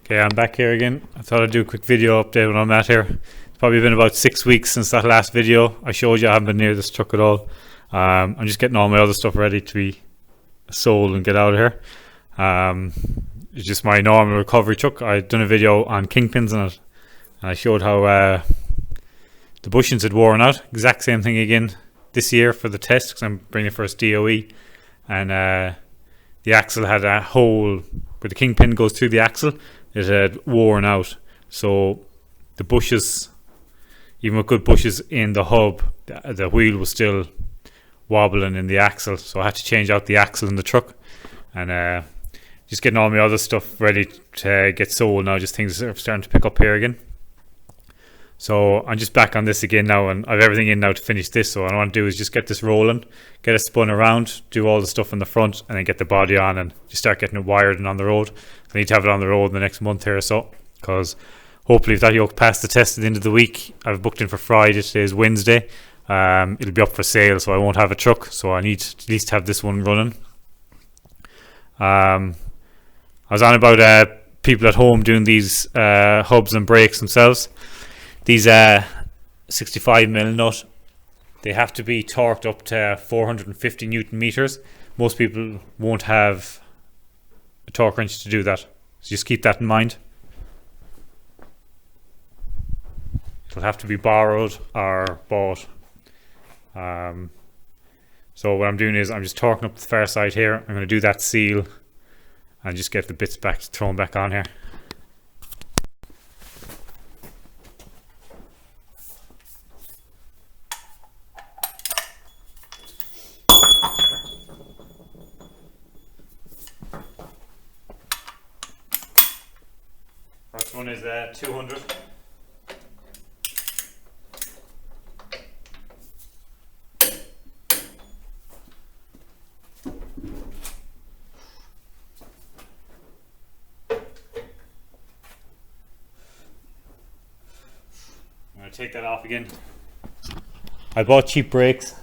Okay, I'm back here again. I thought I'd do a quick video update when I'm at here. It's probably been about 6 weeks since that last video I showed you. I haven't been near this truck at all. I'm just getting all my other stuff ready to be sold and get out of here. It's just my normal recovery truck. I'd done a video on kingpins on it, and I showed how the bushings had worn out. Exact same thing again this year for the test, because I'm bringing it for its DOE, and the axle had a hole where the kingpin goes through the axle. It had worn out, so the bushes, even with good bushes in the hub, the wheel was still wobbling in the axle, so I had to change out the axle in the truck. And just getting all my other stuff ready to get sold now. Just things are starting to pick up here again, so I'm just back on this again now, and I've everything in now to finish this. So what I want to do is just get this rolling, get it spun around, do all the stuff in the front, and then get the body on and just start getting it wired and on the road. I need to have it on the road in the next month here or so, because hopefully if that yoke passed the test at the end of the week, I've booked in for Friday, today's Wednesday, it'll be up for sale, so I won't have a truck, so I need to at least have this one running. I was on about people at home doing these hubs and brakes themselves. These 65mm nut, they have to be torqued up to 450 Newton meters. Most people won't have a torque wrench to do that, so just keep that in mind. It'll have to be borrowed or bought. So what I'm doing is I'm just torquing up the far side here. I'm going to do that seal and just get the bits back thrown back on here. First one is 200. I'm going to take that off again. I bought cheap brakes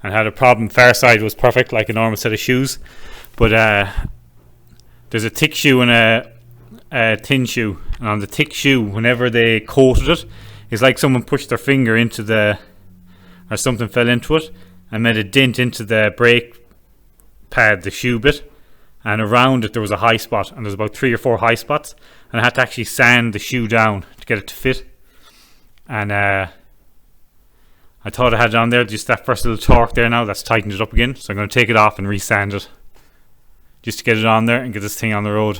and had a problem. Far side was perfect, like a normal set of shoes, but there's a thick shoe and a thin shoe, and on the thick shoe, whenever they coated it, it's like someone pushed their finger into the, or something fell into it and made a dent into the brake pad, the shoe bit, and around it there was a high spot, and there's about 3 or 4 high spots, and I had to actually sand the shoe down to get it to fit. And I thought I had it on there, just that first little torque there now, that's tightened it up again, so I'm going to take it off and resand it just to get it on there and get this thing on the road.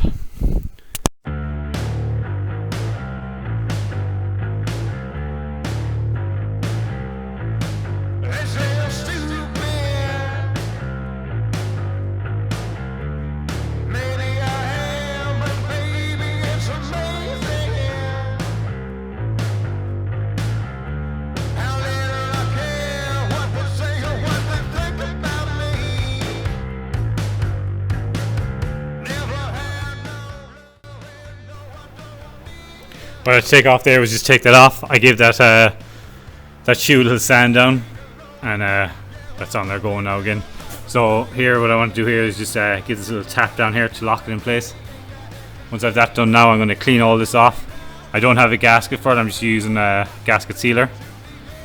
What I take off there was just take that off. I gave that that shoe a little sand down, and that's on there going now again. So here, what I want to do here is just give this a little tap down here to lock it in place. Once I've that done now, I'm going to clean all this off. I don't have a gasket for it, I'm just using a gasket sealer.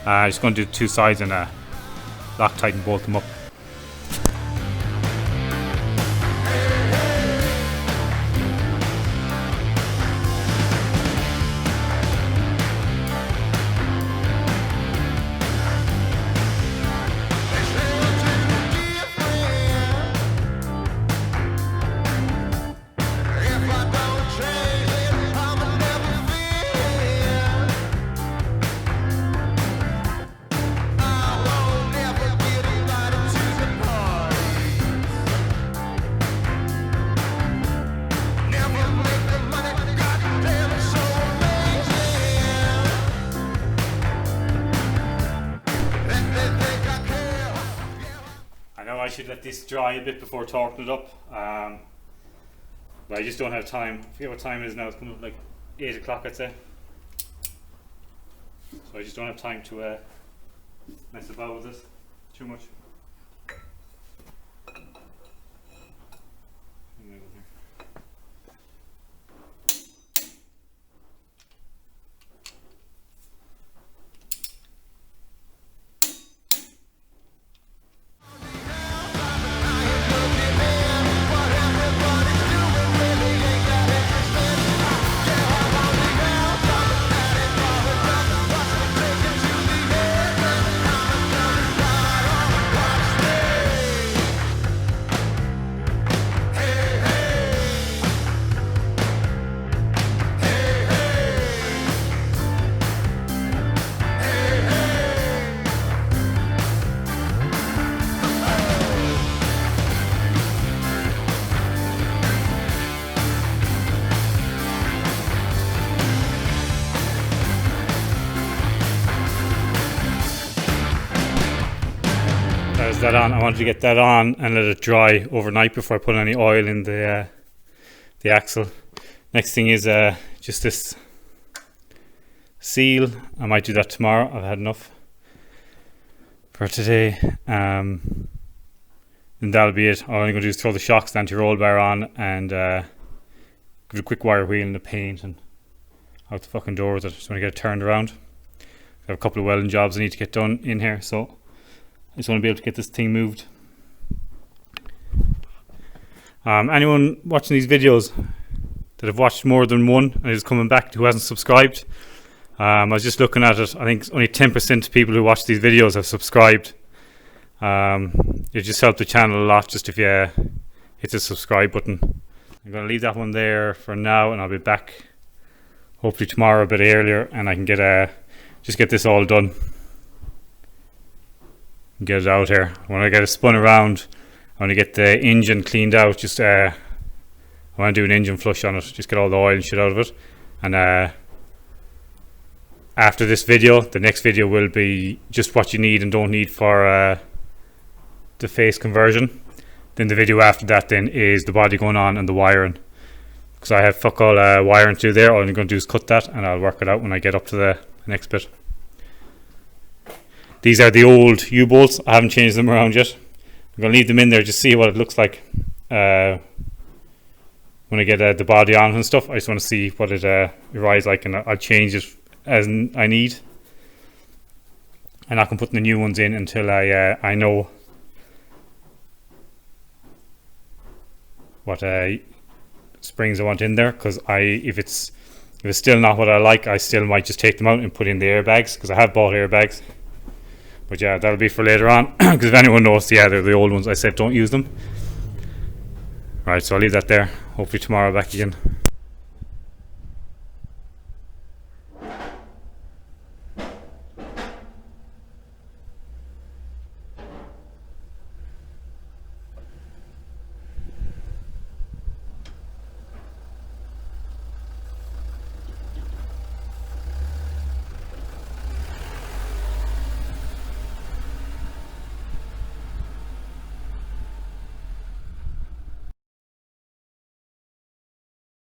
I'm just going to do 2 sides and lock, tighten, bolt them up. I should let this dry a bit before torquing it up, but I just don't have time. I forget what time it is now. It's coming up like 8 o'clock, I'd say. So I just don't have time to mess about with this too much. is that on. I wanted to get that on and let it dry overnight before I put any oil in the axle. Next thing is just this seal. I might do that tomorrow. I've had enough for today. And that'll be it. All I'm going to do is throw the shocks, the anti-roll bar on, and give it a quick wire wheel in the paint and out the fucking door with it. Just want to get it turned around. I have a couple of welding jobs I need to get done in here, so I just want to be able to get this thing moved. Anyone watching these videos that have watched more than one and is coming back who hasn't subscribed, I was just looking at it. I think only 10% of people who watch these videos have subscribed. It just helped the channel a lot just if you hit the subscribe button. I'm going to leave that one there for now, and I'll be back hopefully tomorrow a bit earlier, and I can get just get this all done. Get it out here. When I get it spun around, I want to get the engine cleaned out. Just I want to do an engine flush on it. Just get all the oil and shit out of it. And after this video, the next video will be just what you need and don't need for the face conversion. Then the video after that then is the body going on and the wiring. Because I have fuck all wiring to do there. All I'm going to do is cut that, and I'll work it out when I get up to the next bit. These are the old U-bolts. I haven't changed them around yet. I'm going to leave them in there just see what it looks like when I get the body on and stuff. I just want to see what it rides like, and I'll change it as I need. And I can put the new ones in until I know what springs I want in there. Because if it's still not what I like, I still might just take them out and put in the airbags, because I have bought airbags. But yeah, that'll be for later on. Because if anyone knows, yeah, they're the old ones. I said don't use them. Right, so I'll leave that there. Hopefully tomorrow back again.